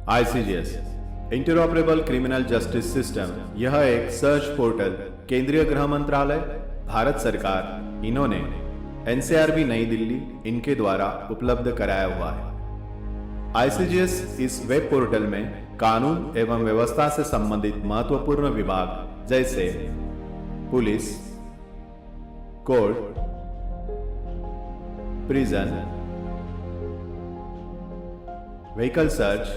ICJS interoperable criminal justice system, यह एक search portal केंद्रीय गृह मंत्रालय, भारत सरकार, इन्होंने NCRB नई दिल्ली इनके द्वारा उपलब्ध कराया हुआ है। ICJS इस वेब पोर्टल में कानून एवं व्यवस्था से संबंधित महत्वपूर्ण विभाग जैसे police, court, prison, vehicle search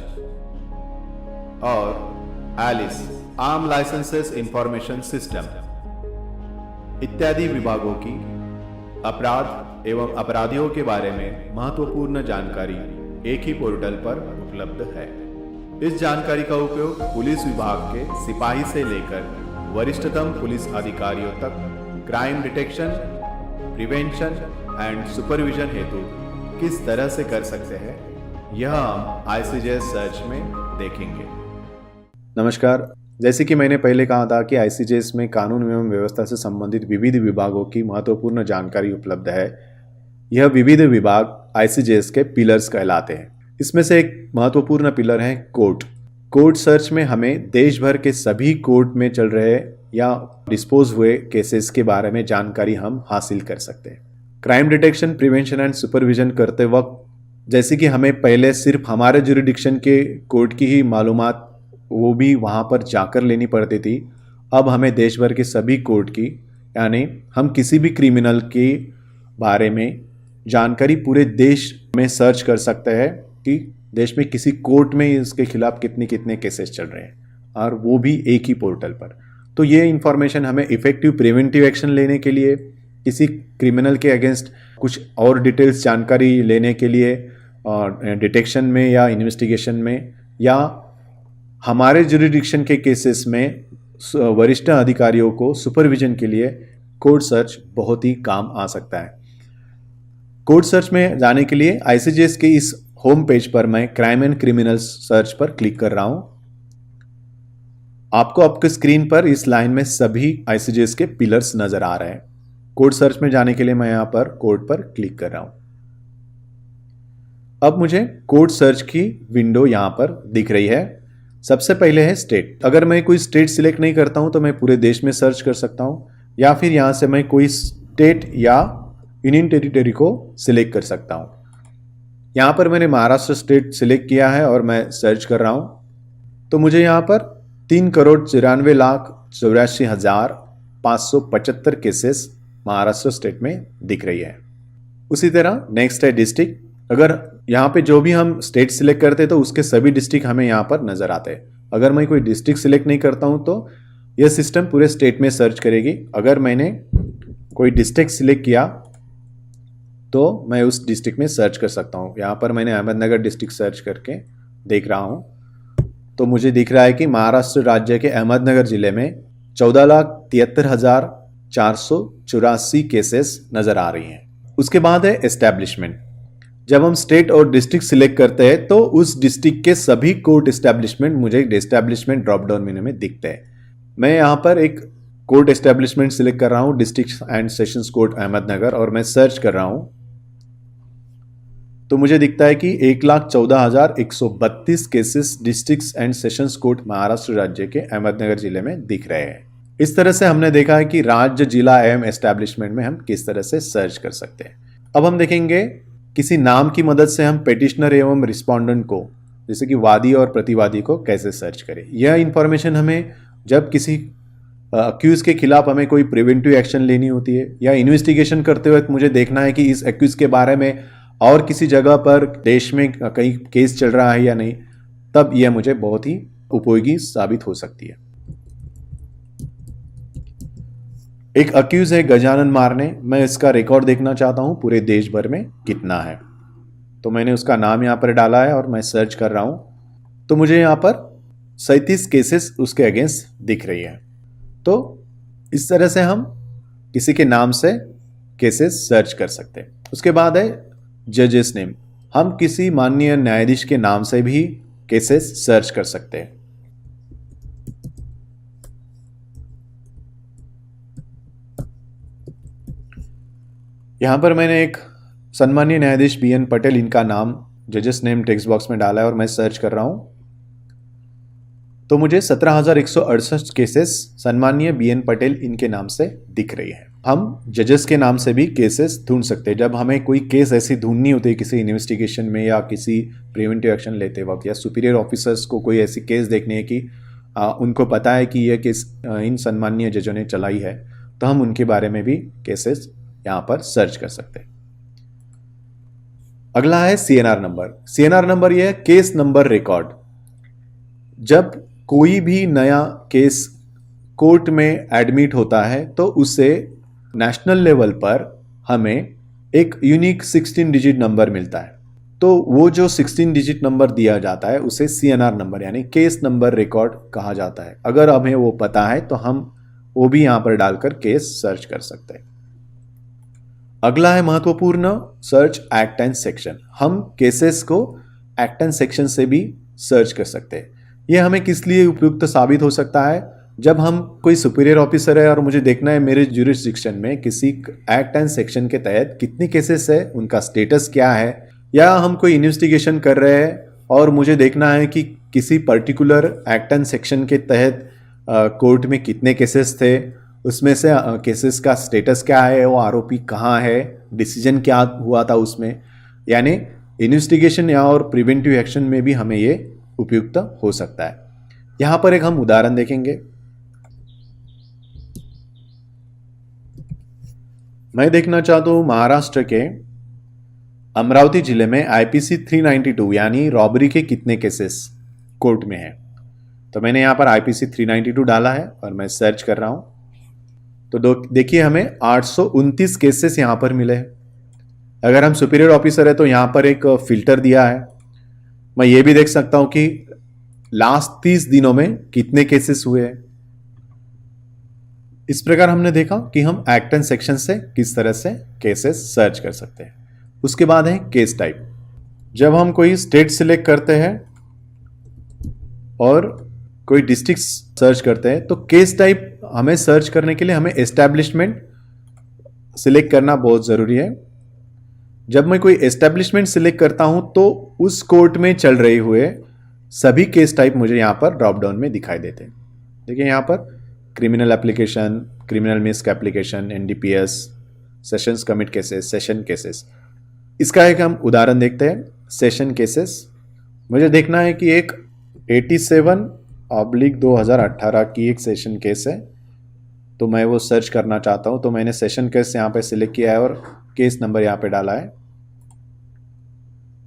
और एलिस आर्म लाइसेंसेस इंफॉर्मेशन सिस्टम इत्यादि विभागों की अपराध एवं अपराधियों के बारे में महत्वपूर्ण जानकारी एक ही पोर्टल पर उपलब्ध है। इस जानकारी का उपयोग पुलिस विभाग के सिपाही से लेकर वरिष्ठतम पुलिस अधिकारियों तक crime detection, prevention and supervision हेतु किस तरह से कर सकते हैं, यह हम ICJS सर्च में देखेंगे। नमस्कार। जैसे कि मैंने पहले कहा था कि ICJS में कानून एवं व्यवस्था से संबंधित विविध विभागों की महत्वपूर्ण जानकारी उपलब्ध है। यह विविध विभाग ICJS के पिलर्स कहलाते हैं। इसमें से एक महत्वपूर्ण पिलर है कोर्ट। कोर्ट सर्च में हमें देश भर के सभी कोर्ट में चल रहे या डिस्पोज हुए केसेस के बारे में जानकारी हम हासिल कर सकते हैं। Crime detection, prevention and supervision करते वक्त जैसे कि हमें पहले सिर्फ हमारे जुरिडिक्शन के कोर्ट की ही मालूमात वो भी वहाँ पर जाकर लेनी पड़ती थी, अब हमें देश भर के सभी कोर्ट की, यानी हम किसी भी क्रिमिनल के बारे में जानकारी पूरे देश में सर्च कर सकते हैं कि देश में किसी कोर्ट में इसके खिलाफ कितने कितने केसेस चल रहे हैं, और वो भी एक ही पोर्टल पर। तो ये इन्फॉर्मेशन हमें इफेक्टिव प्रिवेंटिव एक्शन लेने के लिए, किसी क्रिमिनल के अगेंस्ट कुछ और डिटेल्स जानकारी लेने के लिए, और डिटेक्शन में या इन्वेस्टिगेशन में, या हमारे जुरिडिक्शन के केसेस में वरिष्ठ अधिकारियों को सुपरविजन के लिए कोर्ट सर्च बहुत ही काम आ सकता है। कोर्ट सर्च में जाने के लिए ICJS के इस होम पेज पर मैं क्राइम एंड क्रिमिनल्स सर्च पर क्लिक कर रहा हूं। आपको आपके स्क्रीन पर इस लाइन में सभी ICJS के पिलर्स नजर आ रहे हैं। कोर्ट सर्च में जाने के लिए मैं यहां पर कोर्ट पर क्लिक कर रहा हूं। अब मुझे कोर्ट सर्च की विंडो यहां पर दिख रही है। सबसे पहले है स्टेट। अगर मैं कोई स्टेट सिलेक्ट नहीं करता हूं तो मैं पूरे देश में सर्च कर सकता हूं, या फिर यहां से मैं कोई स्टेट या यूनियन टेरिटरी को सिलेक्ट कर सकता हूं। यहां पर मैंने महाराष्ट्र स्टेट सिलेक्ट किया है और मैं सर्च कर रहा हूं। तो मुझे यहां पर 3,94,84,575 केसेस महाराष्ट्र स्टेट में दिख रही है। उसी तरह नेक्स्ट है डिस्ट्रिक्ट। अगर यहाँ पे जो भी हम स्टेट सिलेक्ट करते हैं तो उसके सभी डिस्ट्रिक्ट हमें यहाँ पर नजर आते हैं। अगर मैं कोई डिस्ट्रिक्ट सिलेक्ट नहीं करता हूँ तो यह सिस्टम पूरे स्टेट में सर्च करेगी। अगर मैंने कोई डिस्ट्रिक्ट सिलेक्ट किया तो मैं उस डिस्ट्रिक्ट में सर्च कर सकता हूँ। यहाँ पर मैंने अहमदनगर डिस्ट्रिक्ट सर्च करके देख रहा हूँ, तो मुझे दिख रहा है कि महाराष्ट्र राज्य के अहमदनगर जिले में 14,73,484 केसेस नजर आ रही हैं। उसके बाद है एस्टैब्लिशमेंट। जब हम स्टेट और डिस्ट्रिक्ट सिलेक्ट करते हैं तो उस डिस्ट्रिक्ट के सभी कोर्ट एस्टैब्लिशमेंट मुझे एस्टैब्लिशमेंट ड्रॉप डाउन मेन्यू में दिखते हैं। मैं यहाँ पर एक कोर्ट एस्टैब्लिशमेंट सिलेक्ट कर रहा हूँ, district and sessions court Ahmednagar, और मैं सर्च कर रहा हूँ तो मुझे दिखता है कि 1,14,132 cases district and sessions court Maharashtra राज्य के अहमदनगर जिले में दिख रहे हैं। इस तरह से हमने देखा है कि राज्य, जिला एवं एस्टैब्लिशमेंट में हम किस तरह से सर्च कर सकते हैं। अब हम देखेंगे किसी नाम की मदद से हम पेटिशनर एवं रिस्पोंडेंट को, जैसे कि वादी और प्रतिवादी को, कैसे सर्च करें। यह इंफॉर्मेशन हमें जब किसी अक्यूज के खिलाफ हमें कोई प्रिवेंटिव एक्शन लेनी होती है, या इन्वेस्टिगेशन करते वक्त मुझे देखना है कि इस अक्यूज के बारे में और किसी जगह पर देश में कहीं केस चल रहा है या नहीं, तब यह मुझे बहुत ही उपयोगी साबित हो सकती है। एक अक्यूज है गजानन मारने। मैं इसका रिकॉर्ड देखना चाहता हूं पूरे देश भर में कितना है, तो मैंने उसका नाम यहां पर डाला है और मैं सर्च कर रहा हूं। तो मुझे यहां पर 37 केसेस उसके अगेंस्ट दिख रही है। तो इस तरह से हम किसी के नाम से केसेस सर्च कर सकते हैं। उसके बाद है जजेस नेम। हम किसी माननीय न्यायाधीश के नाम से भी केसेस सर्च कर सकते हैं। यहां पर मैंने एक सम्मानीय न्यायाधीश BN पटेल, इनका नाम जजेस नेम टेक्स्ट बॉक्स में डाला है और मैं सर्च कर रहा हूं। तो मुझे 17,168 केसेस सम्मानीय BN पटेल इनके नाम से दिख रही है। हम जजेस के नाम से भी केसेस ढूंढ सकते हैं। जब हमें कोई केस ऐसी ढूंढनी होती है किसी इन्वेस्टिगेशन में या किसी प्रिवेंटिव एक्शन लेते वक्त, या सुपीरियर ऑफिसर्स को कोई ऐसी केस देखनी है कि उनको पता है कि यह केस इन सम्मानीय जजों ने चलाई है, तो हम उनके बारे में भी केसेस यहाँ पर सर्च कर सकते हैं। अगला है CNR नंबर। CNR नंबर यह है केस नंबर रिकॉर्ड। जब कोई भी नया केस कोर्ट में एडमिट होता है तो उसे नेशनल लेवल पर हमें एक यूनिक 16 डिजिट नंबर मिलता है। तो वो जो 16 डिजिट नंबर दिया जाता है उसे CNR नंबर यानी केस नंबर रिकॉर्ड कहा जाता है। अगर हमें वो पता है तो हम वो भी यहां पर डालकर केस सर्च कर सकते हैं। अगला है महत्वपूर्ण सर्च एक्ट एंड सेक्शन। हम केसेस को एक्ट एंड सेक्शन से भी सर्च कर सकते हैं। यह हमें किस लिए उपयुक्त साबित हो सकता है? जब हम कोई सुपीरियर ऑफिसर है और मुझे देखना है मेरे ज्यूरिसडिक्शन में किसी एक्ट एंड सेक्शन के तहत कितने केसेस है, उनका स्टेटस क्या है, या हम कोई इन्वेस्टिगेशन कर रहे हैं और मुझे देखना है कि किसी पर्टिकुलर एक्ट एंड सेक्शन के तहत कोर्ट में कितने केसेस थे, उसमें से केसेस का स्टेटस क्या है, वो आरोपी कहाँ है, डिसीजन क्या हुआ था उसमें, यानी इन्वेस्टिगेशन या और प्रिवेंटिव एक्शन में भी हमें ये उपयुक्त हो सकता है। यहाँ पर एक हम उदाहरण देखेंगे। मैं देखना चाहता हूँ महाराष्ट्र के अमरावती जिले में IPC 392 यानी रॉबरी के कितने केसेस कोर्ट में हैं। तो मैंने यहाँ पर IPC 392 डाला है और मैं सर्च कर रहा हूँ। तो देखिए हमें 829 केसेस यहाँ पर मिले हैं। अगर हम सुपीरियर ऑफिसर है तो यहाँ पर एक फिल्टर दिया है। मैं ये भी देख सकता हूँ कि लास्ट 30 दिनों में कितने केसेस हुए हैं। इस प्रकार हमने देखा कि हम एक्ट एंड सेक्शन से किस तरह से केसेस सर्च कर सकते हैं। उसके बाद है केस टाइप। जब हम कोई स्टेट सिलेक्ट करते हैं और कोई डिस्ट्रिक्ट सर्च करते हैं तो केस टाइप हमें सर्च करने के लिए हमें एस्टैब्लिशमेंट सिलेक्ट करना बहुत ज़रूरी है। जब मैं कोई एस्टैब्लिशमेंट सिलेक्ट करता हूं तो उस कोर्ट में चल रहे हुए सभी केस टाइप मुझे यहाँ पर ड्रॉप डाउन में दिखाई देते हैं। देखिए यहाँ पर criminal application, criminal misc application, NDPS, sessions commit cases, session cases. इसका एक हम उदाहरण देखते हैं। सेशन केसेस मुझे देखना है कि एक 87/2018 की एक सेशन केस है, तो मैं वो सर्च करना चाहता हूँ। तो मैंने सेशन केस यहाँ पे सिलेक्ट किया है और केस नंबर यहाँ पे डाला है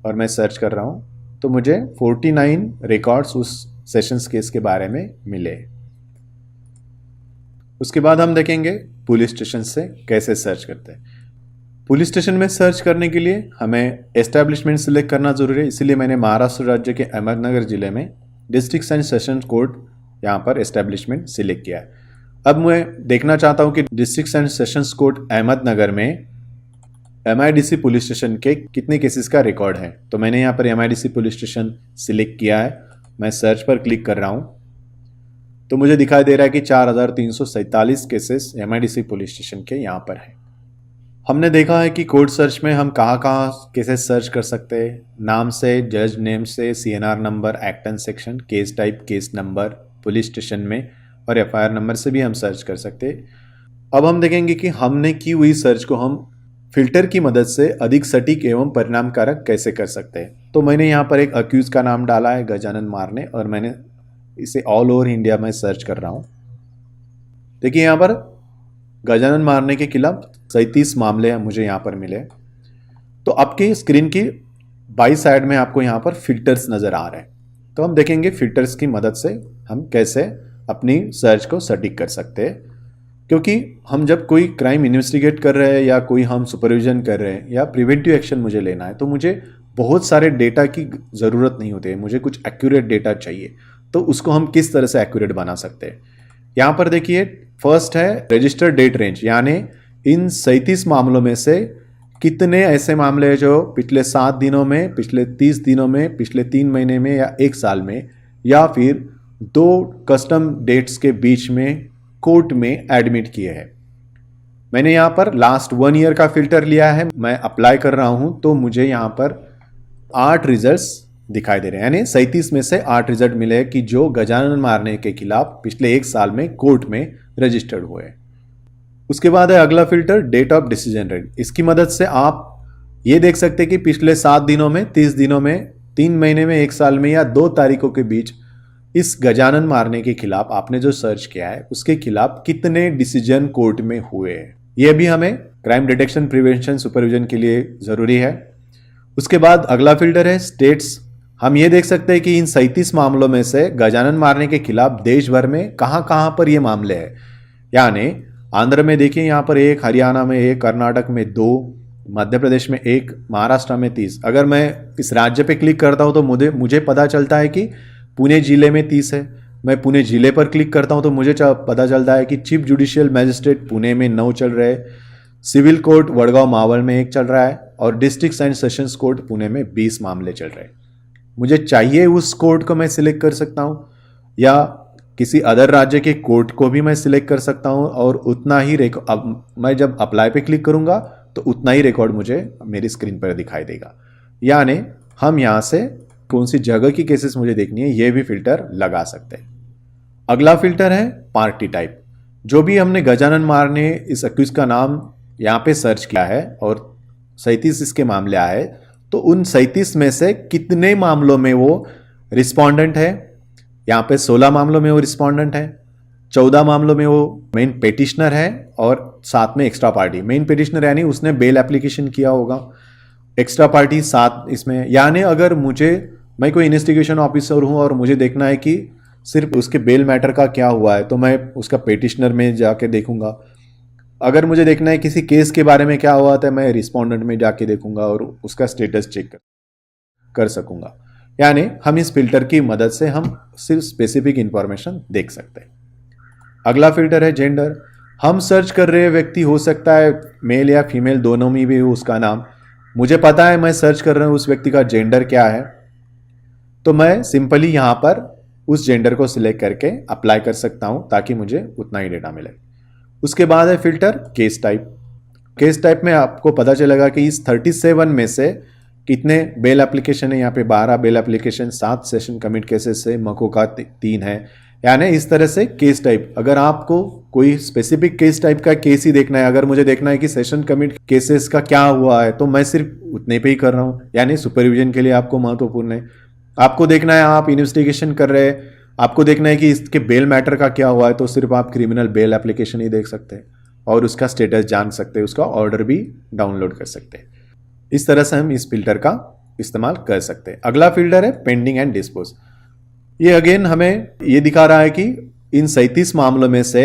और मैं सर्च कर रहा हूँ। तो मुझे 49 रिकॉर्ड्स उस सेशंस केस के बारे में मिले। उसके बाद हम देखेंगे पुलिस स्टेशन से कैसे सर्च करते हैं। पुलिस स्टेशन में सर्च करने के लिए हमें एस्टैब्लिशमेंट सिलेक्ट करना जरूरी है, इसीलिए मैंने महाराष्ट्र राज्य के अहमदनगर जिले में डिस्ट्रिक्ट एंड सेशंस कोर्ट यहाँ पर एस्टैब्लिशमेंट सिलेक्ट किया है। अब मैं देखना चाहता हूँ कि district and sessions court Ahmednagar में MIDC पुलिस स्टेशन के कितने केसेस का रिकॉर्ड है। तो मैंने यहाँ पर MIDC पुलिस स्टेशन सिलेक्ट किया है। मैं सर्च पर क्लिक कर रहा हूँ तो मुझे दिखाई दे रहा है कि 4,347 केसेस MIDC पुलिस स्टेशन के यहाँ पर है। हमने देखा है कि कोर्ट सर्च में हम कहाँ केसेस सर्च कर सकते हैं। नाम से, जज नेम से, CNR number, act and section, case type, case number, police station में और FIR नंबर से भी हम सर्च कर सकते हैं। अब हम देखेंगे कि हमने की हुई सर्च को हम फिल्टर की मदद से अधिक सटीक एवं परिणामकारक कैसे कर सकते हैं। तो मैंने यहाँ पर एक अक्यूज का नाम डाला है, गजानन मारने, और मैंने इसे ऑल ओवर इंडिया में सर्च कर रहा हूँ। देखिए यहाँ पर गजानन मारने के खिलाफ 37 मामले मुझे यहाँ पर मिले। तो आपकी स्क्रीन की बाई साइड में आपको यहाँ पर फिल्टर्स नज़र आ रहे हैं। तो हम देखेंगे फिल्टर्स की मदद से हम कैसे अपनी सर्च को सटीक कर सकते हैं, क्योंकि हम जब कोई क्राइम इन्वेस्टिगेट कर रहे हैं या कोई हम सुपरविजन कर रहे हैं या प्रिवेंटिव एक्शन मुझे लेना है तो मुझे बहुत सारे डेटा की ज़रूरत नहीं होती है, मुझे कुछ एक्यूरेट डेटा चाहिए। तो उसको हम किस तरह से एक्यूरेट बना सकते हैं। यहाँ पर देखिए फर्स्ट है रजिस्टर्ड डेट रेंज, यानी इन 37 मामलों में से कितने ऐसे मामले हैं जो पिछले 7 दिनों में, पिछले 30 दिनों में, पिछले 3 महीने में या 1 साल में या फिर 2 कस्टम डेट्स के बीच में कोर्ट में एडमिट किए हैं। मैंने यहाँ पर लास्ट 1 ईयर का फिल्टर लिया है। मैं अप्लाई कर रहा हूँ तो मुझे यहाँ पर 8 रिजल्ट्स दिखाई दे रहे हैं, यानी 37 में से 8 रिजल्ट मिले हैं कि जो गजानन मारने के खिलाफ पिछले 1 साल में कोर्ट में रजिस्टर्ड हुए हैं। उसके बाद है अगला filter, date of decision rate. इसकी मदद से आप ये देख सकते हैं कि पिछले 7 दिनों में, 30 दिनों में, 3 महीने में, 1 साल में या 2 तारीखों के बीच इस गजानन मारने के खिलाफ आपने जो सर्च किया है उसके खिलाफ कितने डिसीजन कोर्ट में हुए हैं। यह भी हमें क्राइम डिटेक्शन, प्रिवेंशन, सुपरविजन के लिए जरूरी है। उसके बाद अगला फिल्टर है स्टेट्स। हम ये देख सकते हैं कि इन 37 मामलों में से गजानन मारने के खिलाफ देश भर में कहां कहां पर ये मामले हैं। यानी आंध्र में देखिए यहाँ पर 1, हरियाणा में 1, कर्नाटक में 2, मध्य प्रदेश में 1, महाराष्ट्र में 30। अगर मैं इस राज्य पे क्लिक करता हूं तो मुझे पता चलता है कि पुणे जिले में 30 है। मैं पुणे जिले पर क्लिक करता हूं तो मुझे पता चलता है कि चीफ जुडिशियल मैजिस्ट्रेट पुणे में 9 चल रहे हैं, सिविल कोर्ट वडगांव मावल में 1 चल रहा है और district and sessions court Pune में 20 मामले चल रहे हैं। मुझे चाहिए उस कोर्ट को मैं सिलेक्ट कर सकता हूं या किसी अदर राज्य के कोर्ट को भी मैं सिलेक्ट कर सकता हूं और उतना ही अब मैं जब अप्लाई पे क्लिक करूंगा तो उतना ही रिकॉर्ड मुझे मेरी स्क्रीन पर दिखाई देगा। यानी हम यहां से कौन सी जगह की केसेस मुझे देखनी है ये भी फिल्टर लगा सकते हैं। अगला फिल्टर है पार्टी टाइप। जो भी हमने गजानन मारने इस अक्यूज का नाम यहाँ पे सर्च किया है और 37 इसके मामले आए, तो उन 37 में से कितने मामलों में वो रिस्पोंडेंट है। यहाँ पे 16 मामलों में वो रिस्पोंडेंट है, 14 मामलों में वो मेन पेटिशनर है और साथ में एक्स्ट्रा पार्टी। मेन पेटिशनर यानी उसने बेल एप्लीकेशन किया होगा, एक्स्ट्रा पार्टी साथ इसमें। यानी अगर मैं कोई इन्वेस्टिगेशन ऑफिसर हूं और मुझे देखना है कि सिर्फ उसके बेल मैटर का क्या हुआ है तो मैं उसका पेटिशनर में जाके देखूंगा। अगर मुझे देखना है किसी केस के बारे में क्या हुआ तो मैं रिस्पोंडेंट में जाके देखूंगा और उसका स्टेटस चेक कर सकूंगा। यानी हम इस फिल्टर की मदद से हम सिर्फ स्पेसिफिक इंफॉर्मेशन देख सकते हैं। अगला फिल्टर है जेंडर। हम सर्च कर रहे व्यक्ति हो सकता है मेल या फीमेल, दोनों में भी हो उसका नाम। मुझे पता है मैं सर्च कर रहा हूं उस व्यक्ति का जेंडर क्या है, तो मैं सिंपली यहां पर उस जेंडर को सिलेक्ट करके अप्लाई कर सकता हूं ताकि मुझे उतना ही डेटा मिले। उसके बाद है filter case type. Case type में आपको पता चलेगा कि इस 37 में से कितने बेल एप्लीकेशन है। यहाँ पे 12 bail application, 7 session commit cases है, मको का 3 है। यानी इस तरह से केस टाइप, अगर आपको कोई स्पेसिफिक केस टाइप का केस ही देखना है, अगर मुझे देखना है कि सेशन कमिट केसेस का क्या हुआ है तो मैं सिर्फ उतने पे ही कर रहा हूँ। यानी सुपरविजन के लिए आपको महत्वपूर्ण है। आपको देखना है, आप इन्वेस्टिगेशन कर रहे हैं, आपको देखना है कि इसके बेल मैटर का क्या हुआ है तो सिर्फ आप क्रिमिनल बेल एप्लीकेशन ही देख सकते हैं और उसका स्टेटस जान सकते हैं, उसका ऑर्डर भी डाउनलोड कर सकते हैं। इस तरह से हम इस फिल्टर का इस्तेमाल कर सकते हैं। अगला फिल्टर है पेंडिंग एंड डिस्पोज। ये अगेन हमें ये दिखा रहा है कि इन 37 मामलों में से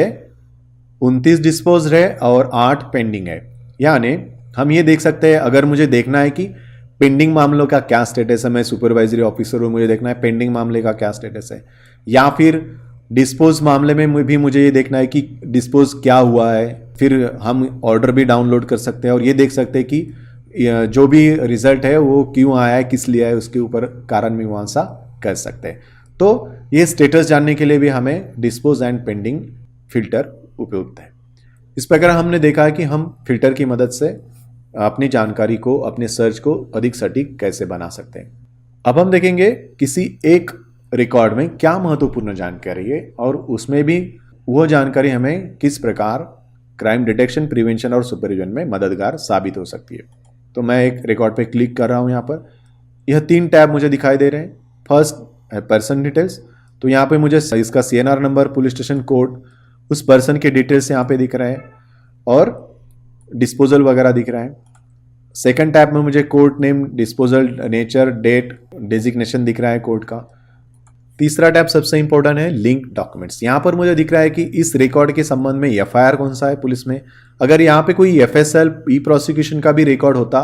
29 डिस्पोज है और 8 पेंडिंग है। यानी हम ये देख सकते हैं, अगर मुझे देखना है कि पेंडिंग मामलों का क्या स्टेटस है, मैं सुपरवाइजरी ऑफिसर हूं, मुझे देखना है पेंडिंग मामले का क्या स्टेटस है, या फिर डिस्पोज मामले में भी मुझे ये देखना है कि डिस्पोज क्या हुआ है, फिर हम ऑर्डर भी डाउनलोड कर सकते हैं और ये देख सकते हैं कि जो भी रिजल्ट है वो क्यों आया है, किस लिए है, उसके ऊपर कारण मीमांसा कर सकते हैं। तो ये स्टेटस जानने के लिए भी हमें डिस्पोज एंड पेंडिंग फिल्टर उपयुक्त है। इस प्रकार हमने देखा है कि हम फिल्टर की मदद से अपनी जानकारी को, अपने सर्च को अधिक सटीक कैसे बना सकते हैं। अब हम देखेंगे किसी एक रिकॉर्ड में क्या महत्वपूर्ण जानकारी है और उसमें भी वो जानकारी हमें किस प्रकार क्राइम डिटेक्शन, प्रिवेंशन और सुपरविजन में मददगार साबित हो सकती है। तो मैं एक रिकॉर्ड पे क्लिक कर रहा हूं। यहाँ पर यह 3 टैब मुझे दिखाई दे रहे हैं। फर्स्ट है पर्सन डिटेल्स, तो यहाँ पे मुझे इसका CNR number, police station code, उस पर्सन के डिटेल्स यहाँ पे दिख रहे हैं और डिस्पोजल वगैरह दिख रहा है। सेकंड टैब में मुझे court name, disposal, nature, date, designation दिख रहा है कोर्ट का। तीसरा टैब सबसे इंपॉर्टेंट है लिंक डॉक्यूमेंट्स। यहाँ पर मुझे दिख रहा है कि इस रिकॉर्ड के संबंध में FIR कौन सा है पुलिस में। अगर यहाँ पे कोई FSL, ई प्रोसिक्यूशन का भी रिकॉर्ड होता,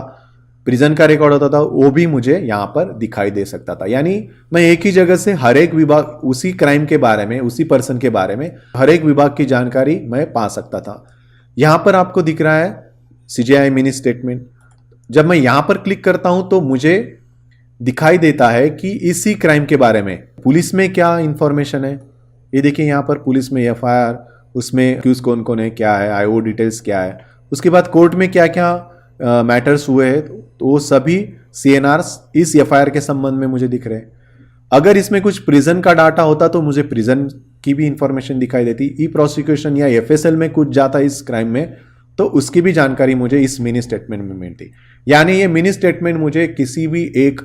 प्रिजन का रिकॉर्ड होता था, वो भी मुझे यहाँ पर दिखाई दे सकता था। यानी मैं एक ही जगह से हर एक विभाग, उसी क्राइम के बारे में, उसी पर्सन के बारे में हर एक विभाग की जानकारी मैं पा सकता था। यहाँ पर आपको दिख रहा है CJI मिनी स्टेटमेंट। जब मैं यहां पर क्लिक करता हूं तो मुझे दिखाई देता है कि इसी क्राइम के बारे में पुलिस में क्या इंफॉर्मेशन है। ये देखिए यहाँ पर पुलिस में FIR, उसमें एक्यूज कौन कौन है, क्या है, IO डिटेल्स क्या है, उसके बाद कोर्ट में क्या क्या मैटर्स हुए हैं, तो वो सभी CNRs इस FIR के संबंध में मुझे दिख रहे हैं। अगर इसमें कुछ प्रिजन का डाटा होता तो मुझे प्रिजन की भी इंफॉर्मेशन दिखाई देती। ई प्रोसिक्यूशन या FSL में कुछ जाता इस क्राइम में तो उसकी भी जानकारी मुझे इस मिनी स्टेटमेंट में मिलती। यानी ये मिनी स्टेटमेंट मुझे किसी भी एक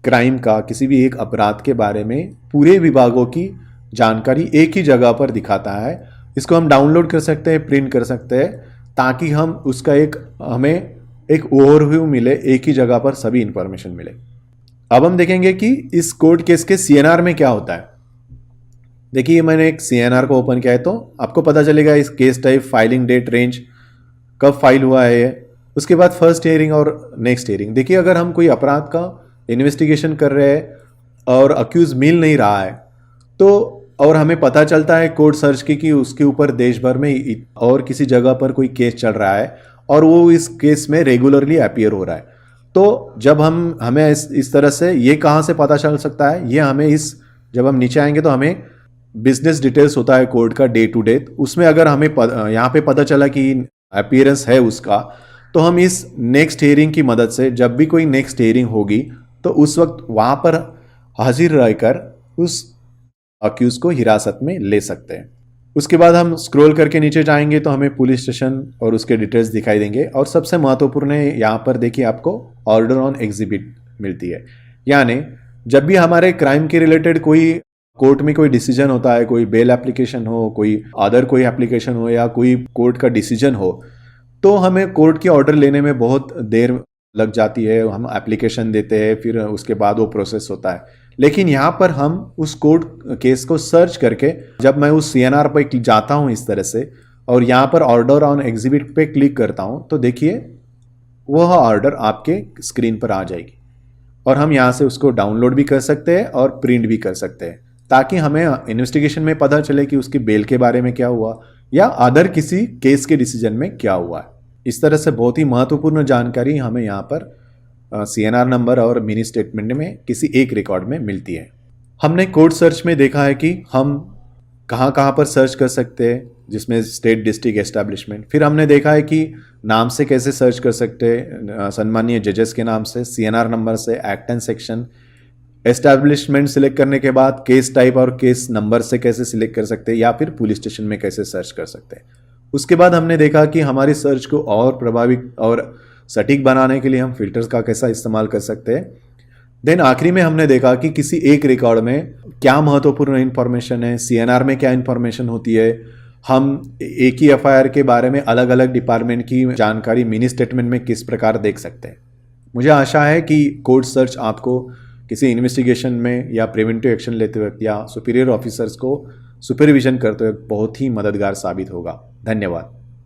क्राइम का, किसी भी एक अपराध के बारे में पूरे विभागों की जानकारी एक ही जगह पर दिखाता है। इसको हम डाउनलोड कर सकते हैं, प्रिंट कर सकते हैं, ताकि हम उसका हमें एक ओवरव्यू मिले, एक ही जगह पर सभी इंफॉर्मेशन मिले। अब हम देखेंगे कि इस कोर्ट केस के CNR में क्या होता है। देखिए मैंने एक CNR को ओपन किया है तो आपको पता चलेगा इस case type, filing date, range, कब फाइल हुआ है ये, उसके बाद फर्स्ट हियरिंग और नेक्स्ट हियरिंग। देखिए अगर हम कोई अपराध का इन्वेस्टिगेशन कर रहे हैं और अक्यूज मिल नहीं रहा है तो, और हमें पता चलता है कोर्ट सर्च की कि उसके ऊपर देश भर में और किसी जगह पर कोई केस चल रहा है और वो इस केस में रेगुलरली अपीयर हो रहा है, तो जब हमें इस तरह से ये कहाँ से पता चल सकता है, ये हमें जब हम नीचे आएंगे तो हमें बिजनेस डिटेल्स होता है कोर्ट का डे टू डे, उसमें अगर हमें यहाँ पे पता चला कि अपीयरेंस है उसका, तो हम इस नेक्स्ट हियरिंग की मदद से जब भी कोई नेक्स्ट हियरिंग होगी तो उस वक्त वहाँ पर हाजिर रहकर उस अक्यूज को हिरासत में ले सकते हैं। उसके बाद हम स्क्रॉल करके नीचे जाएंगे तो हमें पुलिस स्टेशन और उसके डिटेल्स दिखाई देंगे। और सबसे महत्वपूर्ण है यहाँ पर देखिए आपको ऑर्डर ऑन एग्जिबिट मिलती है। यानी जब भी हमारे क्राइम के रिलेटेड कोई कोर्ट में कोई डिसीजन होता है, कोई बेल एप्लीकेशन हो, कोई अदर कोई एप्लीकेशन हो या कोई कोर्ट का डिसीजन हो, तो हमें कोर्ट के ऑर्डर लेने में बहुत देर लग जाती है। हम एप्लीकेशन देते हैं, फिर उसके बाद वो प्रोसेस होता है। लेकिन यहाँ पर हम उस कोर्ट केस को सर्च करके जब मैं उस CNR पर जाता हूँ इस तरह से और यहाँ पर ऑर्डर ऑन एग्जिबिट पे क्लिक करता हूँ तो देखिए वह ऑर्डर आपके स्क्रीन पर आ जाएगी और हम यहाँ से उसको डाउनलोड भी कर सकते हैं और प्रिंट भी कर सकते हैं, ताकि हमें इन्वेस्टिगेशन में पता चले कि उसकी बेल के बारे में क्या हुआ या अदर किसी केस के डिसीजन में क्या हुआ है। इस तरह से बहुत ही महत्वपूर्ण जानकारी हमें यहाँ पर CNR नंबर और मिनी स्टेटमेंट में किसी एक रिकॉर्ड में मिलती है। हमने कोर्ट सर्च में देखा है कि हम कहाँ कहाँ पर सर्च कर सकते हैं, जिसमें स्टेट, डिस्ट्रिक्ट, एस्टैब्लिशमेंट। फिर हमने देखा है कि नाम से कैसे सर्च कर सकते हैं, सम्मानीय जजेस के नाम से, CNR नंबर से, act and section. Establishment select करने के बाद केस टाइप और केस नंबर से कैसे सिलेक्ट कर सकते हैं या फिर पुलिस स्टेशन में कैसे सर्च कर सकते हैं। उसके बाद हमने देखा कि हमारी सर्च को और प्रभावी और सटीक बनाने के लिए हम फिल्टर्स का कैसा इस्तेमाल कर सकते हैं। देन आखिरी में हमने देखा कि किसी एक रिकॉर्ड में क्या महत्वपूर्ण इंफॉर्मेशन है, CNR में क्या इंफॉर्मेशन होती है। हम एक ही FIR के बारे में अलग अलग डिपार्टमेंट की जानकारी मिनी स्टेटमेंट में किस प्रकार देख सकते हैं। मुझे आशा है कि कोर्ट सर्च आपको किसी इन्वेस्टिगेशन में या प्रिवेंटिव एक्शन लेते वक्त या सुपीरियर ऑफिसर्स को सुपरविजन करते वक्त बहुत ही मददगार साबित होगा। धन्यवाद।